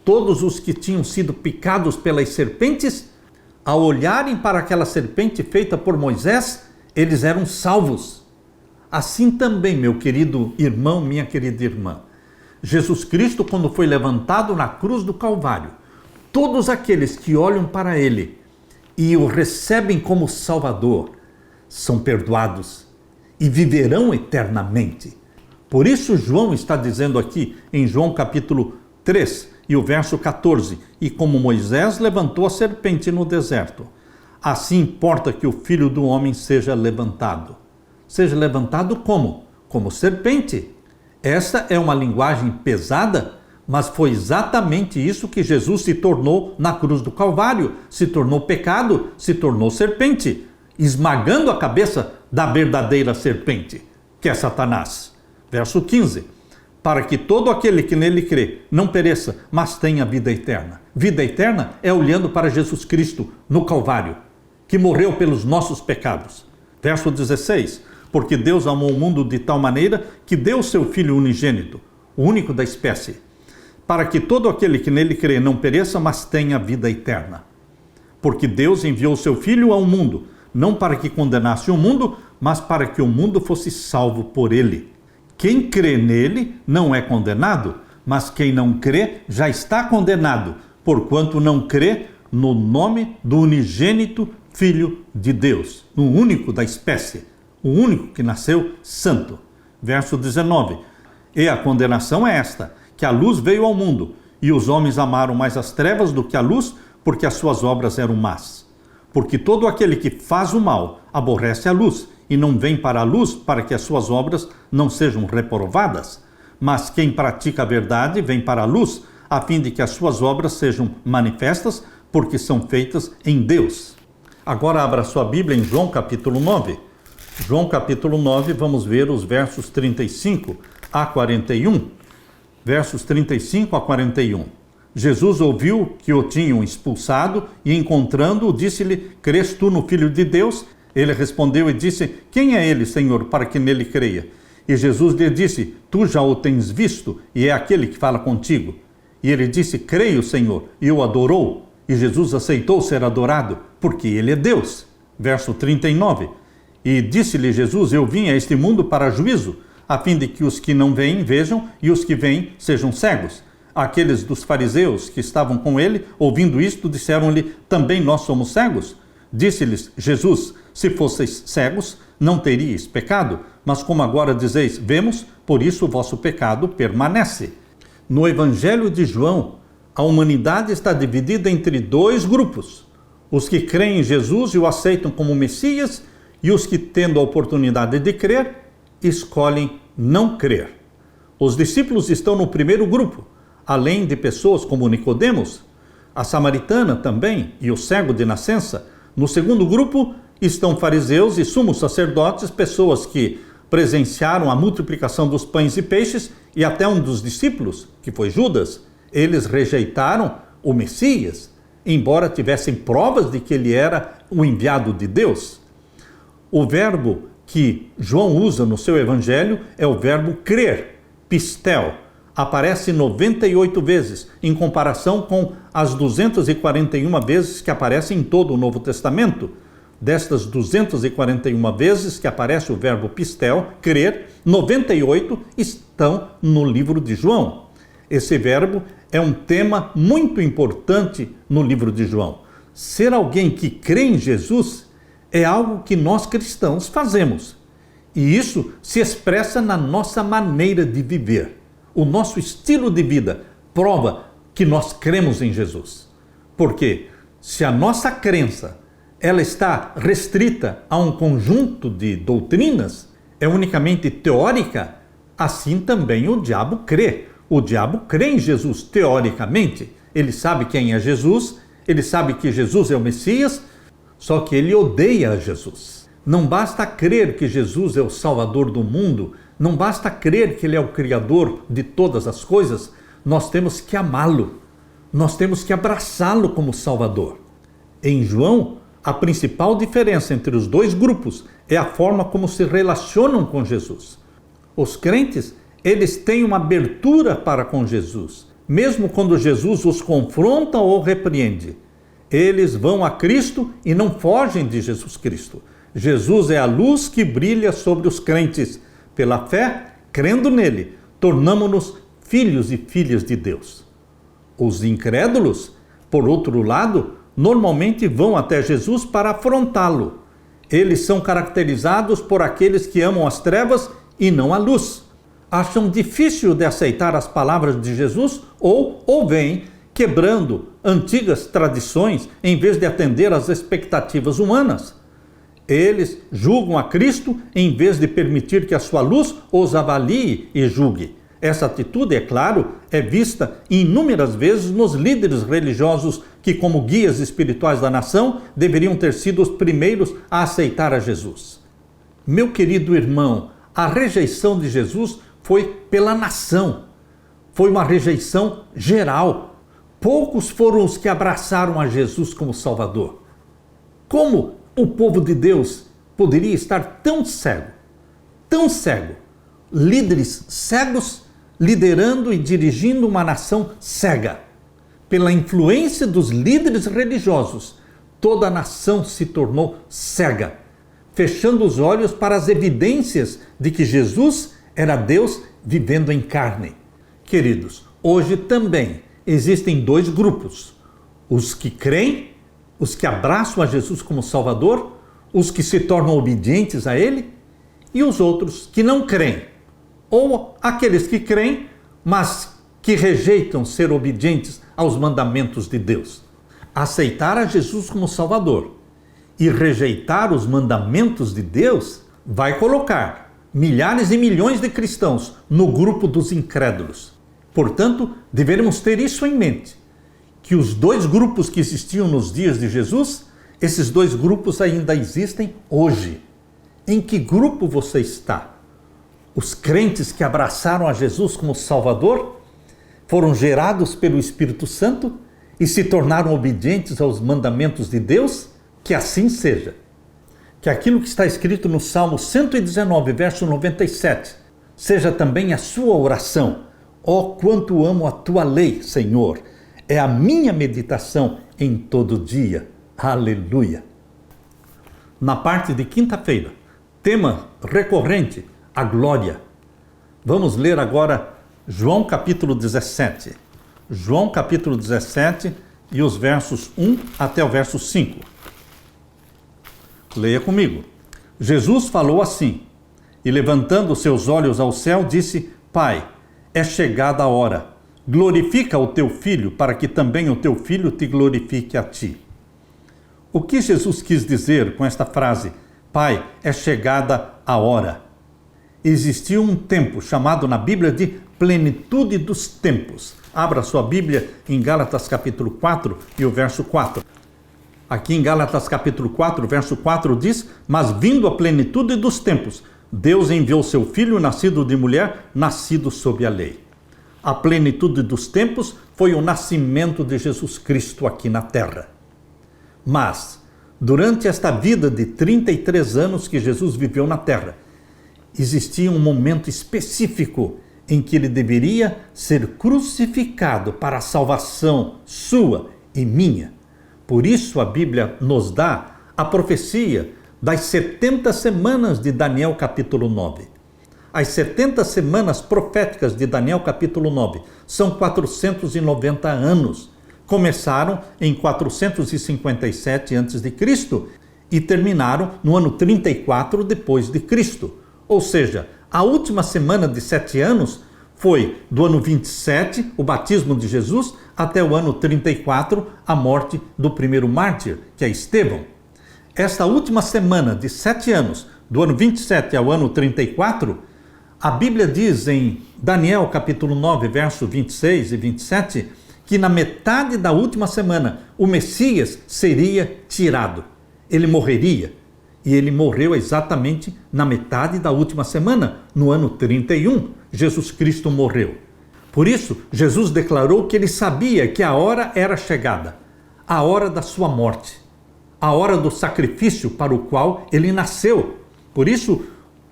Todos os que tinham sido picados pelas serpentes, ao olharem para aquela serpente feita por Moisés, eles eram salvos. Assim também, meu querido irmão, minha querida irmã, Jesus Cristo, quando foi levantado na cruz do Calvário, todos aqueles que olham para ele e o recebem como Salvador, são perdoados e viverão eternamente. Por isso João está dizendo aqui em João capítulo 3 e o verso 14, e como Moisés levantou a serpente no deserto, assim importa que o Filho do Homem seja levantado. Seja levantado como? Como serpente. Esta é uma linguagem pesada, mas foi exatamente isso que Jesus se tornou na cruz do Calvário. Se tornou pecado, se tornou serpente, esmagando a cabeça da verdadeira serpente, que é Satanás. Verso 15. Para que todo aquele que nele crê não pereça, mas tenha vida eterna. Vida eterna é olhando para Jesus Cristo no Calvário, que morreu pelos nossos pecados. Verso 16. Porque Deus amou o mundo de tal maneira que deu o seu Filho unigênito, o único da espécie, para que todo aquele que nele crê não pereça, mas tenha vida eterna. Porque Deus enviou o seu Filho ao mundo, não para que condenasse o mundo, mas para que o mundo fosse salvo por ele. Quem crê nele não é condenado, mas quem não crê já está condenado, porquanto não crê no nome do unigênito Filho de Deus, no único da espécie, o único que nasceu santo. Verso 19. E a condenação é esta, que a luz veio ao mundo, e os homens amaram mais as trevas do que a luz, porque as suas obras eram más. Porque todo aquele que faz o mal aborrece a luz, e não vem para a luz para que as suas obras não sejam reprovadas. Mas quem pratica a verdade vem para a luz, a fim de que as suas obras sejam manifestas, porque são feitas em Deus. Agora abra sua Bíblia em João capítulo 9. João capítulo 9, vamos ver os versos 35 a 41. Versos 35 a 41. Jesus ouviu que o tinham expulsado e, encontrando-o, disse-lhe: crês tu no Filho de Deus? Ele respondeu e disse: quem é ele, Senhor, para que nele creia? E Jesus lhe disse: tu já o tens visto, e é aquele que fala contigo. E ele disse: creio, Senhor, e o adorou. E Jesus aceitou ser adorado, porque ele é Deus. Verso 39. E disse-lhe Jesus: eu vim a este mundo para juízo, a fim de que os que não veem vejam, e os que veem sejam cegos. Aqueles dos fariseus que estavam com ele, ouvindo isto, disseram-lhe: também nós somos cegos? Disse-lhes Jesus: se fosseis cegos, não teríeis pecado, mas como agora dizeis, vemos, por isso o vosso pecado permanece. No Evangelho de João, a humanidade está dividida entre dois grupos: os que creem em Jesus e o aceitam como Messias, e os que, tendo a oportunidade de crer, escolhem não crer. Os discípulos estão no primeiro grupo, além de pessoas como Nicodemos, a samaritana também e o cego de nascença. No segundo grupo estão fariseus e sumos sacerdotes, pessoas que presenciaram a multiplicação dos pães e peixes, e até um dos discípulos, que foi Judas. Eles rejeitaram o Messias, embora tivessem provas de que ele era o enviado de Deus. O verbo que João usa no seu evangelho é o verbo crer, pistel. Aparece 98 vezes, em comparação com as 241 vezes que aparecem em todo o Novo Testamento. Destas 241 vezes que aparece o verbo pistel, crer, 98 estão no livro de João. Esse verbo é um tema muito importante no livro de João. Ser alguém que crê em Jesus é algo que nós cristãos fazemos. E isso se expressa na nossa maneira de viver. O nosso estilo de vida prova que nós cremos em Jesus. Porque se a nossa crença ela está restrita a um conjunto de doutrinas, é unicamente teórica, assim também o diabo crê. O diabo crê em Jesus teoricamente. Ele sabe quem é Jesus, ele sabe que Jesus é o Messias, só que ele odeia Jesus. Não basta crer que Jesus é o Salvador do mundo, não basta crer que ele é o Criador de todas as coisas, nós temos que amá-lo, nós temos que abraçá-lo como Salvador. Em João, a principal diferença entre os dois grupos é a forma como se relacionam com Jesus. Os crentes, eles têm uma abertura para com Jesus, mesmo quando Jesus os confronta ou repreende. Eles vão a Cristo e não fogem de Jesus Cristo. Jesus é a luz que brilha sobre os crentes. Pela fé, crendo nele, tornamo-nos filhos e filhas de Deus. Os incrédulos, por outro lado, normalmente vão até Jesus para afrontá-lo. Eles são caracterizados por aqueles que amam as trevas e não a luz. Acham difícil de aceitar as palavras de Jesus ou o veem quebrando antigas tradições em vez de atender às expectativas humanas. Eles julgam a Cristo em vez de permitir que a sua luz os avalie e julgue. Essa atitude, é claro, é vista inúmeras vezes nos líderes religiosos que, como guias espirituais da nação, deveriam ter sido os primeiros a aceitar a Jesus. Meu querido irmão, a rejeição de Jesus foi pela nação. Foi uma rejeição geral. Poucos foram os que abraçaram a Jesus como Salvador. Como o povo de Deus poderia estar tão cego? Tão cego. Líderes cegos liderando e dirigindo uma nação cega. Pela influência dos líderes religiosos, toda a nação se tornou cega, fechando os olhos para as evidências de que Jesus era Deus vivendo em carne. Queridos, hoje também existem dois grupos: os que creem, os que abraçam a Jesus como Salvador, os que se tornam obedientes a Ele, e os outros que não creem, ou aqueles que creem, mas que rejeitam ser obedientes aos mandamentos de Deus. Aceitar a Jesus como Salvador e rejeitar os mandamentos de Deus vai colocar milhares e milhões de cristãos no grupo dos incrédulos. Portanto, devemos ter isso em mente, que os dois grupos que existiam nos dias de Jesus, esses dois grupos ainda existem hoje. Em que grupo você está? Os crentes que abraçaram a Jesus como Salvador, foram gerados pelo Espírito Santo e se tornaram obedientes aos mandamentos de Deus? Que assim seja. Que aquilo que está escrito no Salmo 119, verso 97, seja também a sua oração. Ó, quanto amo a tua lei, Senhor! É a minha meditação em todo dia. Aleluia! Na parte de quinta-feira, tema recorrente, a glória. Vamos ler agora João capítulo 17. João capítulo 17 e os versos 1 até o verso 5. Leia comigo. Jesus falou assim, e levantando seus olhos ao céu, disse: Pai, é chegada a hora. Glorifica o teu Filho, para que também o teu Filho te glorifique a ti. O que Jesus quis dizer com esta frase, Pai, é chegada a hora? Existia um tempo chamado na Bíblia de plenitude dos tempos. Abra sua Bíblia em Gálatas capítulo 4 e o verso 4. Aqui em Gálatas capítulo 4, verso 4 diz: Mas vindo a plenitude dos tempos, Deus enviou seu Filho, nascido de mulher, nascido sob a lei. A plenitude dos tempos foi o nascimento de Jesus Cristo aqui na terra. Mas, durante esta vida de 33 anos que Jesus viveu na terra, existia um momento específico em que ele deveria ser crucificado para a salvação sua e minha. Por isso a Bíblia nos dá a profecia das 70 semanas de Daniel capítulo 9. As 70 semanas proféticas de Daniel capítulo 9 são 490 anos. Começaram em 457 a.C. e terminaram no ano 34 depois de Cristo. Ou seja, a última semana de 7 anos foi do ano 27, o batismo de Jesus, até o ano 34, a morte do primeiro mártir, que é Estevão. Esta última semana de 7 anos, do ano 27 ao ano 34, a Bíblia diz em Daniel capítulo 9, verso 26 e 27, que na metade da última semana o Messias seria tirado. Ele morreria. E ele morreu exatamente na metade da última semana, no ano 31, Jesus Cristo morreu. Por isso, Jesus declarou que ele sabia que a hora era chegada, a hora da sua morte, a hora do sacrifício para o qual ele nasceu. Por isso,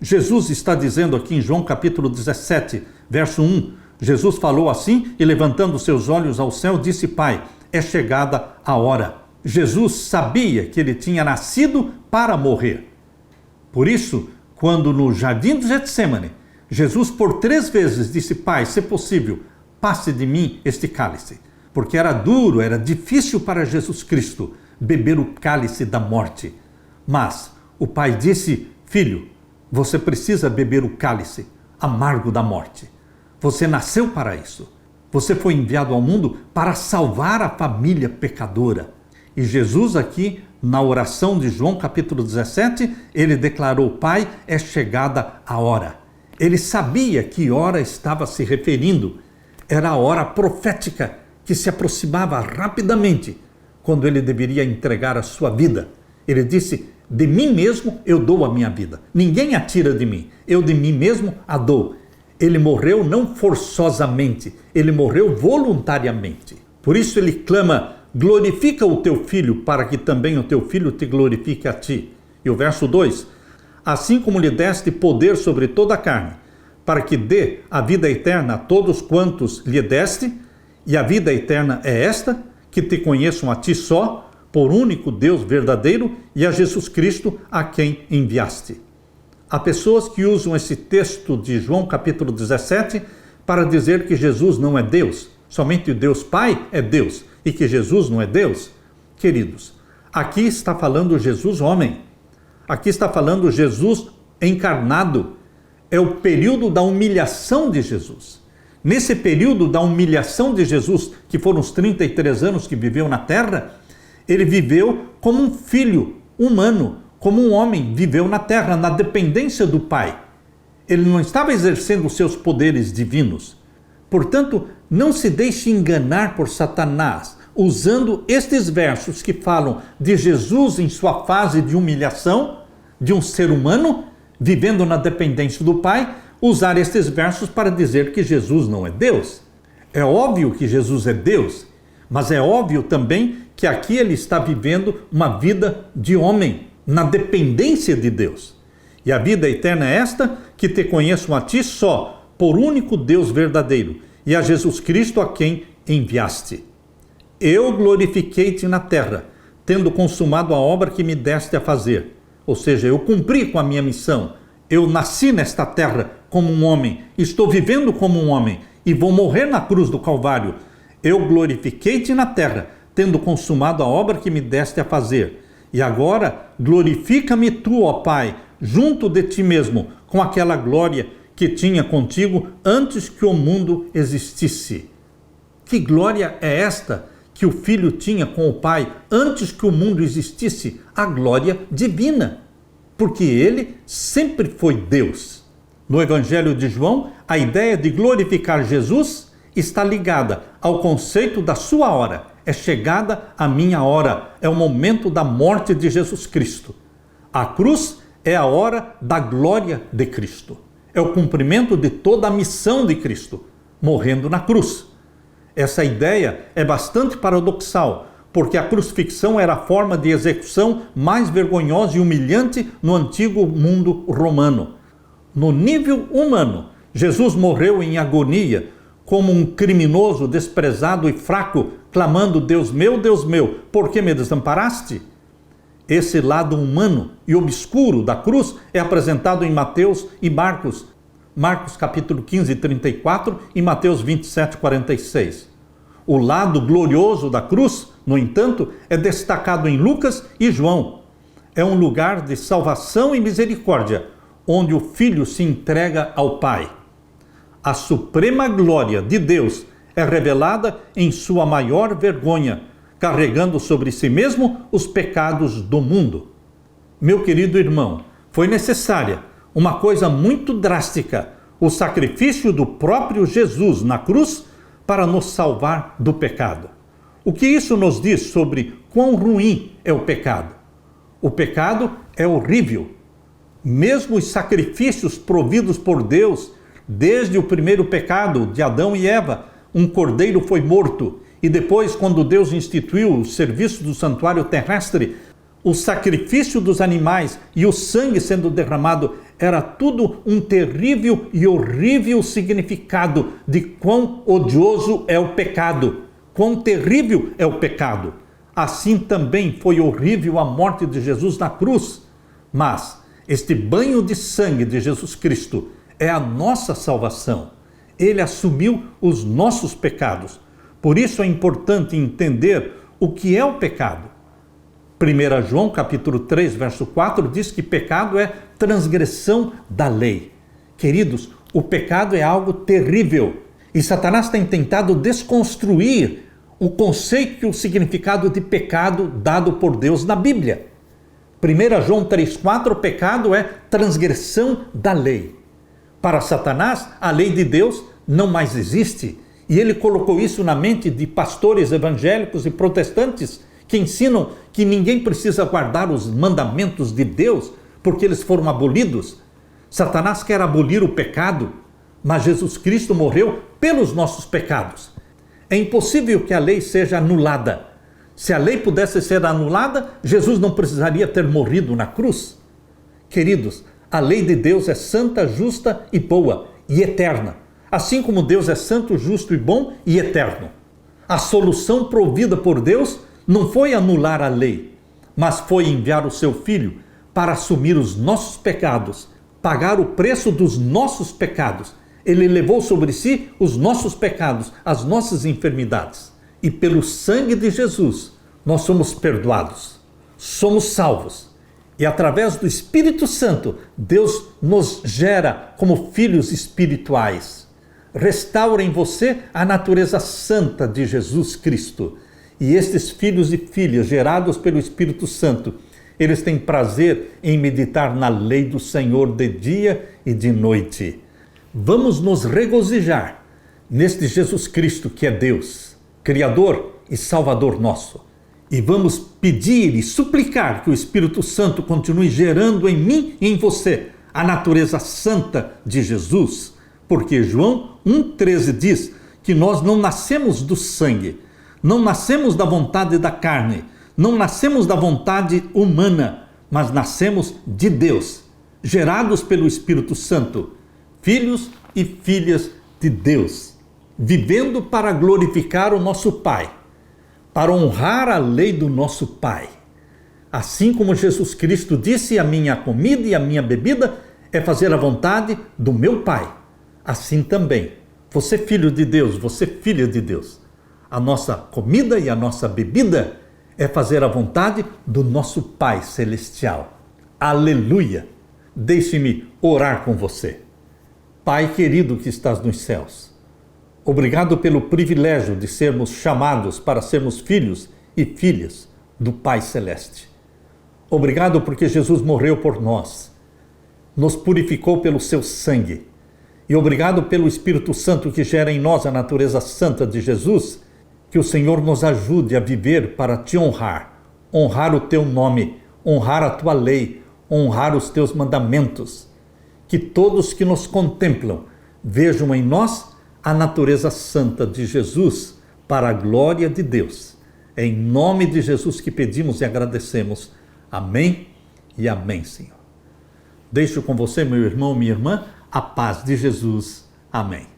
Jesus está dizendo aqui em João capítulo 17, verso 1, Jesus falou assim e levantando seus olhos ao céu, disse: Pai, é chegada a hora. Jesus sabia que ele tinha nascido para morrer. Por isso, quando no jardim do Getsêmani, Jesus por 3 vezes disse: Pai, se possível, passe de mim este cálice. Porque era duro, era difícil para Jesus Cristo beber o cálice da morte. Mas o Pai disse: Filho, você precisa beber o cálice amargo da morte. Você nasceu para isso. Você foi enviado ao mundo para salvar a família pecadora. E Jesus aqui, na oração de João capítulo 17, ele declarou: Pai, é chegada a hora. Ele sabia que hora estava se referindo. Era a hora profética que se aproximava rapidamente, quando ele deveria entregar a sua vida. Ele disse: de mim mesmo eu dou a minha vida. Ninguém a tira de mim. Eu de mim mesmo a dou. Ele morreu não forçosamente, ele morreu voluntariamente. Por isso ele clama: glorifica o teu filho, para que também o teu filho te glorifique a ti. E o verso 2: assim como lhe deste poder sobre toda a carne, para que dê a vida eterna a todos quantos lhe deste, e a vida eterna é esta, que te conheçam a ti só, por único Deus verdadeiro, e a Jesus Cristo, a quem enviaste. Há pessoas que usam esse texto de João capítulo 17 para dizer que Jesus não é Deus, somente Deus Pai é Deus e que Jesus não é Deus. Queridos, aqui está falando Jesus homem, aqui está falando Jesus encarnado. É o período da humilhação de Jesus. Nesse período da humilhação de Jesus, que foram os 33 anos que viveu na terra, ele viveu como um filho humano, como um homem viveu na terra, na dependência do Pai. Ele não estava exercendo os seus poderes divinos. Portanto, não se deixe enganar por Satanás, usando estes versos que falam de Jesus em sua fase de humilhação, de um ser humano, vivendo na dependência do Pai, usar estes versos para dizer que Jesus não é Deus. É óbvio que Jesus é Deus, mas é óbvio também que aqui ele está vivendo uma vida de homem, na dependência de Deus. E a vida eterna é esta, que te conheçam a ti só, por único Deus verdadeiro, e a Jesus Cristo a quem enviaste. Eu glorifiquei-te na terra, tendo consumado a obra que me deste a fazer. Ou seja, eu cumpri com a minha missão. Eu nasci nesta terra como um homem, estou vivendo como um homem e vou morrer na cruz do Calvário. Eu glorifiquei-te na terra, tendo consumado a obra que me deste a fazer. E agora glorifica-me tu, ó Pai, junto de ti mesmo, com aquela glória que tinha contigo antes que o mundo existisse. Que glória é esta que o Filho tinha com o Pai antes que o mundo existisse? A glória divina, porque ele sempre foi Deus. No Evangelho de João, a ideia de glorificar Jesus está ligada ao conceito da sua hora. É chegada a minha hora, é o momento da morte de Jesus Cristo. A cruz é a hora da glória de Cristo. É o cumprimento de toda a missão de Cristo, morrendo na cruz. Essa ideia é bastante paradoxal, porque a crucifixão era a forma de execução mais vergonhosa e humilhante no antigo mundo romano. No nível humano, Jesus morreu em agonia, como um criminoso desprezado e fraco, clamando: Deus meu, por que me desamparaste? Esse lado humano e obscuro da cruz é apresentado em Mateus e Marcos. Marcos capítulo 15, 34 e Mateus 27, 46. O lado glorioso da cruz, no entanto, é destacado em Lucas e João. É um lugar de salvação e misericórdia, onde o Filho se entrega ao Pai. A suprema glória de Deus é revelada em sua maior vergonha, carregando sobre si mesmo os pecados do mundo. Meu querido irmão, foi necessária uma coisa muito drástica, o sacrifício do próprio Jesus na cruz para nos salvar do pecado. O que isso nos diz sobre quão ruim é o pecado? O pecado é horrível. Mesmo os sacrifícios providos por Deus Desde o primeiro pecado de Adão e Eva, um cordeiro foi morto. E depois, quando Deus instituiu o serviço do santuário terrestre, o sacrifício dos animais e o sangue sendo derramado era tudo um terrível e horrível significado de quão odioso é o pecado, quão terrível é o pecado. Assim também foi horrível a morte de Jesus na cruz. Mas este banho de sangue de Jesus Cristo é a nossa salvação. Ele assumiu os nossos pecados. Por isso é importante entender o que é o pecado. 1 João capítulo 3, verso 4 diz que pecado é transgressão da lei. Queridos, o pecado é algo terrível e Satanás tem tentado desconstruir o conceito e o significado de pecado dado por Deus na Bíblia. 1 João 3,4, pecado é transgressão da lei. Para Satanás, a lei de Deus não mais existe. E ele colocou isso na mente de pastores evangélicos e protestantes que ensinam que ninguém precisa guardar os mandamentos de Deus porque eles foram abolidos. Satanás quer abolir o pecado, mas Jesus Cristo morreu pelos nossos pecados. É impossível que a lei seja anulada. Se a lei pudesse ser anulada, Jesus não precisaria ter morrido na cruz. Queridos, a lei de Deus é santa, justa e boa e eterna. Assim como Deus é santo, justo e bom e eterno. A solução provida por Deus não foi anular a lei, mas foi enviar o seu Filho para assumir os nossos pecados, pagar o preço dos nossos pecados. Ele levou sobre si os nossos pecados, as nossas enfermidades. E pelo sangue de Jesus, nós somos perdoados, somos salvos. E através do Espírito Santo, Deus nos gera como filhos espirituais. Restaura em você a natureza santa de Jesus Cristo. E estes filhos e filhas gerados pelo Espírito Santo, eles têm prazer em meditar na lei do Senhor de dia e de noite. Vamos nos regozijar neste Jesus Cristo que é Deus, Criador e Salvador nosso. E vamos pedir e suplicar que o Espírito Santo continue gerando em mim e em você a natureza santa de Jesus. Porque João 1,13 diz que nós não nascemos do sangue, não nascemos da vontade da carne, não nascemos da vontade humana, mas nascemos de Deus, gerados pelo Espírito Santo, filhos e filhas de Deus, vivendo para glorificar o nosso Pai, para honrar a lei do nosso Pai. Assim como Jesus Cristo disse, a minha comida e a minha bebida é fazer a vontade do meu Pai. Assim também, você filho de Deus, você filha de Deus. A nossa comida e a nossa bebida é fazer a vontade do nosso Pai Celestial. Aleluia! Deixe-me orar com você. Pai querido que estás nos céus, obrigado pelo privilégio de sermos chamados para sermos filhos e filhas do Pai Celeste. Obrigado porque Jesus morreu por nós, nos purificou pelo seu sangue. E obrigado pelo Espírito Santo que gera em nós a natureza santa de Jesus, que o Senhor nos ajude a viver para te honrar, honrar o teu nome, honrar a tua lei, honrar os teus mandamentos. Que todos que nos contemplam vejam em nós a natureza santa de Jesus para a glória de Deus. É em nome de Jesus que pedimos e agradecemos. Amém e amém, Senhor. Deixo com você, meu irmão, minha irmã, a paz de Jesus. Amém.